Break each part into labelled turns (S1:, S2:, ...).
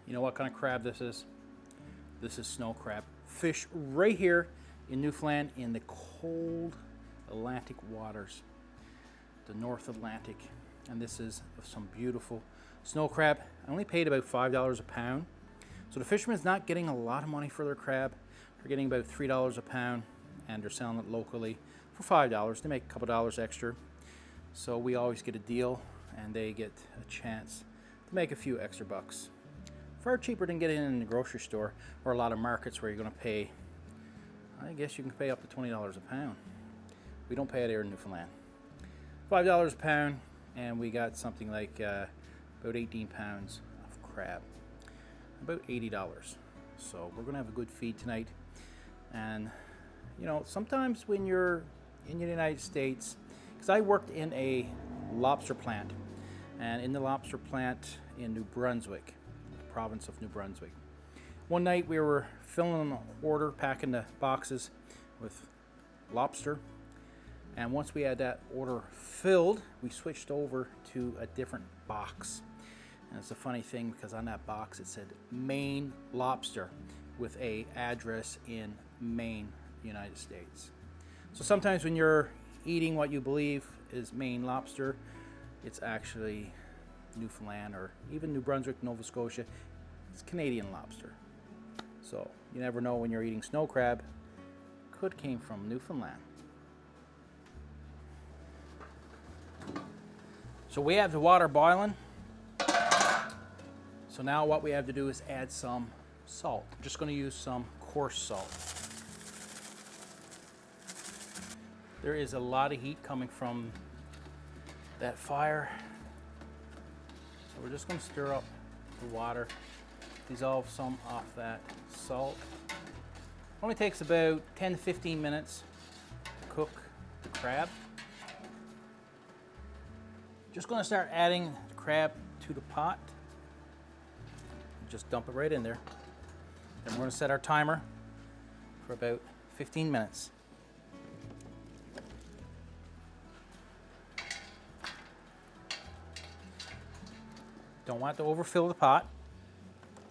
S1: You know what kind of crab this is? This is snow crab. Fish right here in Newfoundland in the cold Atlantic waters, the North Atlantic. And this is some beautiful snow crab. I only paid about $5 a pound. So the fisherman's not getting a lot of money for their crab. They're getting about $3 a pound, and they're selling it locally for $5. They make a couple dollars extra. So we always get a deal, and they get a chance to make a few extra bucks. Far cheaper than getting it in the grocery store or a lot of markets where you're going to pay, I guess you can pay up to $20 a pound. We don't pay it here in Newfoundland. $5 a pound, and we got something like about 18 pounds of crab, about $80. So we're going to have a good feed tonight. And you know, sometimes when you're in the United States, because I worked in a lobster plant, and in the lobster plant in New Brunswick, province of New Brunswick. One night we were filling an order, packing the boxes with lobster, and once we had that order filled, we switched over to a different box. And it's a funny thing because on that box it said Maine lobster with a address in Maine, United States. So sometimes when you're eating what you believe is Maine lobster, it's actually Newfoundland or even New Brunswick, Nova Scotia. It's Canadian lobster. So you never know when you're eating snow crab. Could came from Newfoundland. So we have the water boiling. So now what we have to do is add some salt. I'm just going to use some coarse salt. There is a lot of heat coming from that fire. So we're just going to stir up the water, dissolve some off that salt. Only takes about 10 to 15 minutes to cook the crab. Just going to start adding the crab to the pot. Just dump it right in there. Then we're going to set our timer for about 15 minutes. Don't want to overfill the pot.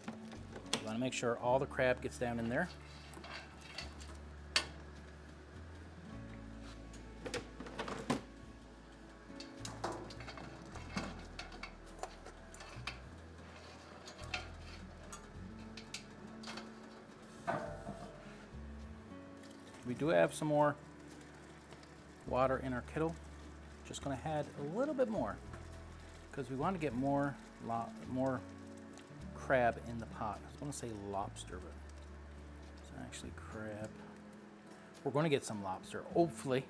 S1: You want to make sure all the crab gets down in there. We do have some more water in our kettle. Just going to add a little bit more because we want to get more crab in the pot. I was going to say lobster, but it's actually crab. We're going to get some lobster, hopefully.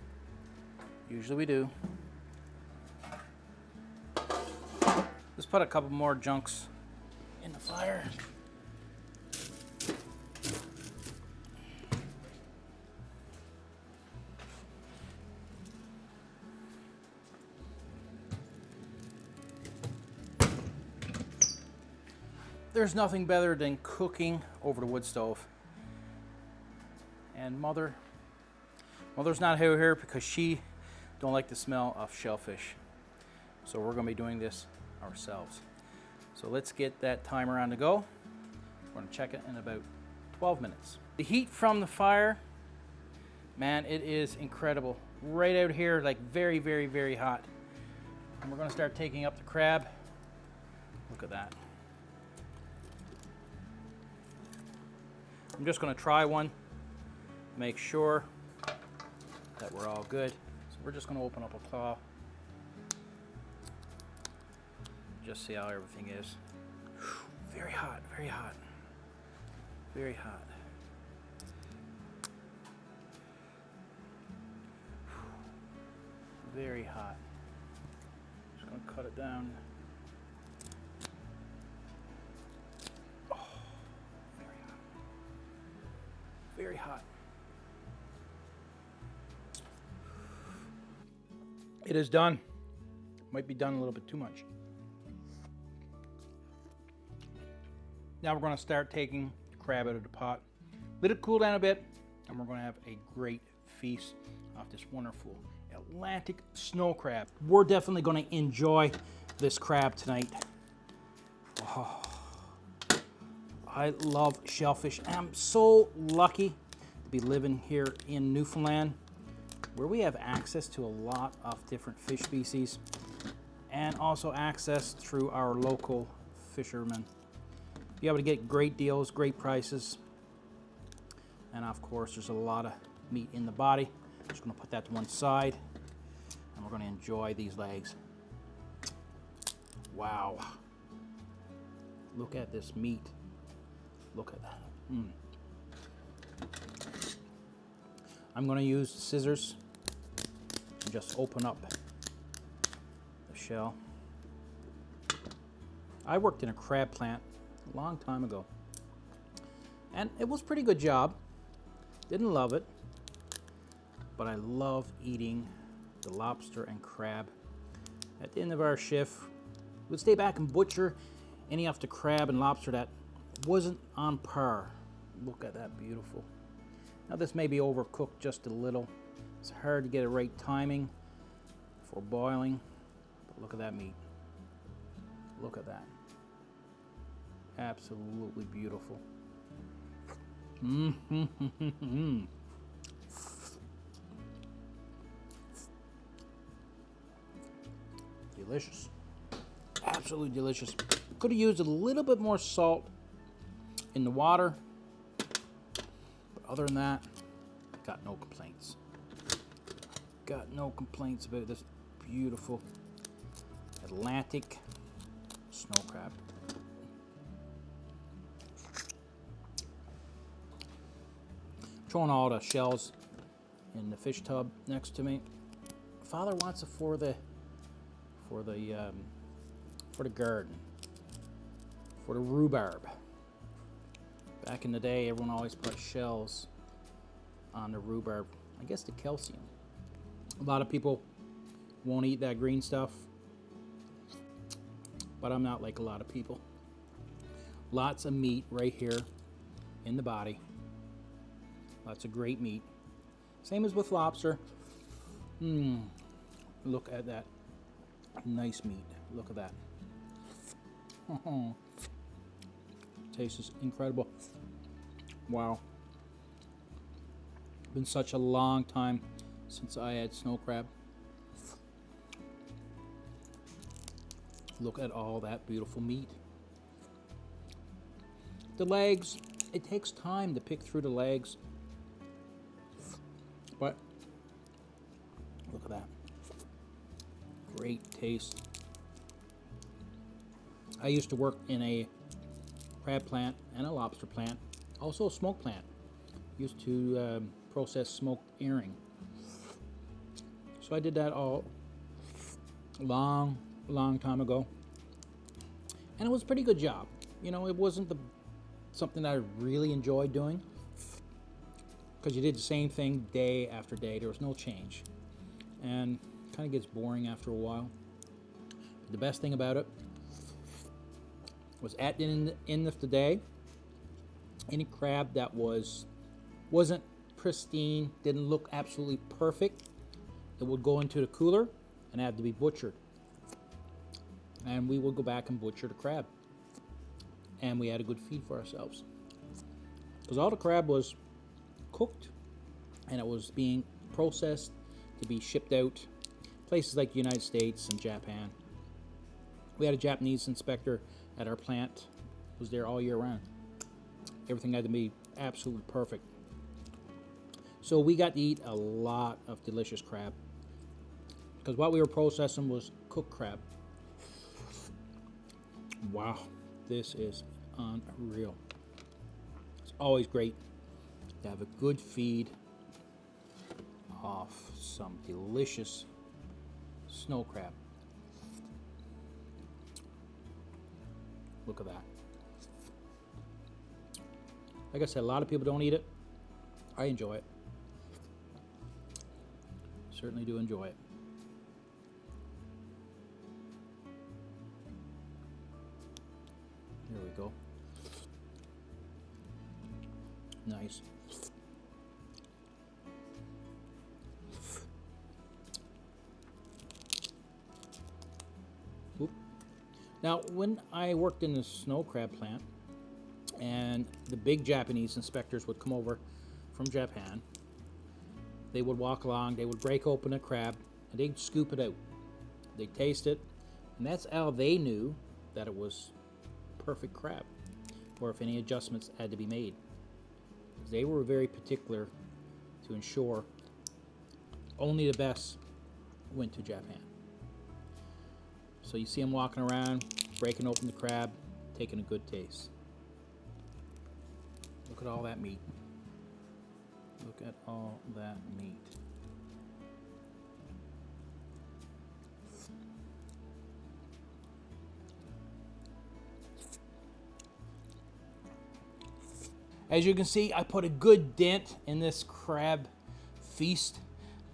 S1: Usually we do. Let's put a couple more junks in the fire. There's nothing better than cooking over the wood stove. And Mother's not here because she don't like the smell of shellfish. So we're going to be doing this ourselves. So let's get that timer on the go. We're going to check it in about 12 minutes. The heat from the fire, man, it is incredible. Right out here, like very, very, very hot. And we're going to start taking up the crab. Look at that. I'm just going to try one, make sure that we're all good. So we're just going to open up a claw, just see how everything is. Very hot, very hot, very hot. Very hot. Just going to cut it down. Very hot. It is done. Might be done a little bit too much. Now we're going to start taking the crab out of the pot. Let it cool down a bit, and we're going to have a great feast off this wonderful Atlantic snow crab. We're definitely going to enjoy this crab tonight. Oh. I love shellfish. I'm so lucky to be living here in Newfoundland, where we have access to a lot of different fish species and also access through our local fishermen. Be able to get great deals, great prices, and of course there's a lot of meat in the body. Just going to put that to one side and we're going to enjoy these legs. Wow. Look at this meat. Look at that. I'm going to use the scissors and just open up the shell. I worked in a crab plant a long time ago, and it was a pretty good job. Didn't love it, but I love eating the lobster and crab. At the end of our shift, we'd stay back and butcher any of the crab and lobster that wasn't on par. Look at that, beautiful. Now this may be overcooked just a little. It's hard to get a right timing for boiling, but look at that meat. Look at that. Absolutely beautiful. Delicious. Absolutely delicious. Could have used a little bit more salt in the water, but other than that, got no complaints. Got no complaints about this beautiful Atlantic snow crab. Throwing all the shells in the fish tub next to me. Father wants it for the garden, for the rhubarb. Back in the day, everyone always put shells on the rhubarb. I guess the calcium. A lot of people won't eat that green stuff, but I'm not like a lot of people. Lots of meat right here in the body. Lots of great meat. Same as with lobster. Look at that. Nice meat. Look at that. Taste is incredible. Wow. Been such a long time since I had snow crab. Look at all that beautiful meat. The legs, it takes time to pick through the legs. But look at that. Great taste. I used to work in a crab plant and a lobster plant, also a smoke plant. Used to process smoked earring. So I did that all long time ago, and it was a pretty good job. You know, it wasn't something that I really enjoyed doing, because you did the same thing day after day. There was no change, and it kind of gets boring after a while. But the best thing about it was at the end of the day, any crab that wasn't pristine, didn't look absolutely perfect, it would go into the cooler and have to be butchered. And we would go back and butcher the crab. And we had a good feed for ourselves. Because all the crab was cooked and it was being processed to be shipped out places like the United States and Japan. We had a Japanese inspector at our plant, was there all year round. Everything had to be absolutely perfect. So we got to eat a lot of delicious crab, because what we were processing was cooked crab. Wow, this is unreal. It's always great to have a good feed of some delicious snow crab. Look at that. Like I said, a lot of people don't eat it. I enjoy it. Certainly do enjoy it. There we go. Nice. Oop. Now, when I worked in the snow crab plant, And the big Japanese inspectors would come over from Japan. They would walk along, they would break open a crab, and they'd scoop it out. They'd taste it, and that's how they knew that it was perfect crab, or if any adjustments had to be made. They were very particular to ensure only the best went to Japan. So you see them walking around, breaking open the crab, taking a good taste. Look at all that meat. Look at all that meat. As you can see, I put a good dent in this crab feast,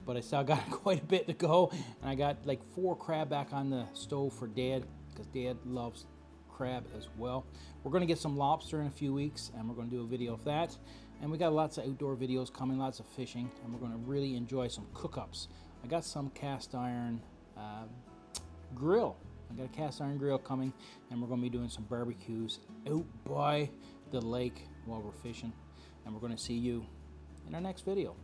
S1: but I still got quite a bit to go. And I got like 4 crab back on the stove for Dad, because Dad loves crab as well. We're going to get some lobster in a few weeks, and we're going to do a video of that. And we got lots of outdoor videos coming, lots of fishing, and we're going to really enjoy some cook-ups. I got some cast iron grill. I got a cast iron grill coming, and we're going to be doing some barbecues out by the lake while we're fishing. And we're going to see you in our next video.